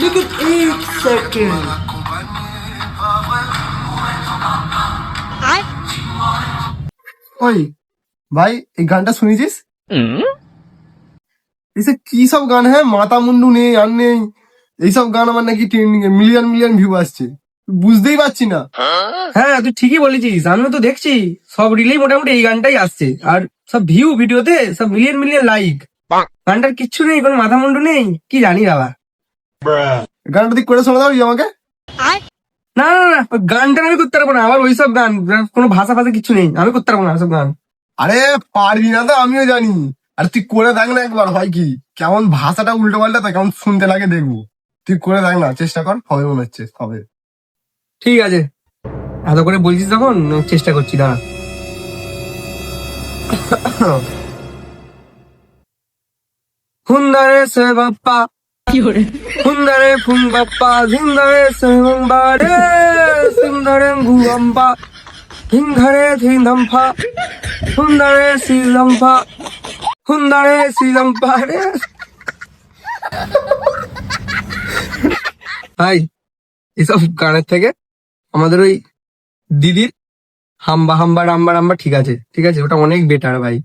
लेकिन एक सेकंड ওই ভাই এই গানটা শুনেছিস? এসে কি সব গান, হ্যাঁ মাথা মুন্ডু নেই আর নেই, এইসব গান আমার নাকি মিলিয়ন মিলিয়ন ভিউ আসছে, বুঝতেই পারছি না। হ্যাঁ তুই ঠিকই বলেছিস, আমিও তো দেখছি সব রিলেই মোটামুটি এই গানটাই আসছে, আর সব ভিউ ভিডিওতে সব মিলিয়ন মিলিয়ন লাইক। গানটার কিচ্ছু নেই, কোনো মাথা মুন্ডু নেই, কি জানি বাবা। গানটা তুই করে শোনা দাও আমাকে। না না না, ওই গানটা আমি করতে পারবো না, আবার ওইসব গান কোনো ভাষা ভাষা কিছু নেই, আমি করতে পারবো না ওইসব গান। আরে পারবি না তো আমিও জানি, আর তুই করে দেখ না একবার, হয় কি কেমন ভাষাটা উল্টো পাল্টা তা কেমন শুনতে লাগে দেখবো। তুই করে দেখ না, চেষ্টা কর, হবে মনে হচ্ছে হবে। ঠিক আছে, এত করে বলছিস যখন চেষ্টা করছি, দাঁড়া। হুন্দারে সে বাপ্পা হুন্দারে ফুন বাপ্পা ঝিন্দারে সে বারে সিন্দারে গুয়াম্পা হিন্দারে থিন্দম্পা হুন্দারে সিলম্পা হুন্দারে সিলম্পা রে। ভাই এসব গানের থেকে আমাদের ওই দিদির হাম্বা হাম্বা রাম্বা রাম্বা ঠিক আছে ঠিক আছে, ওটা অনেক বেটার ভাই।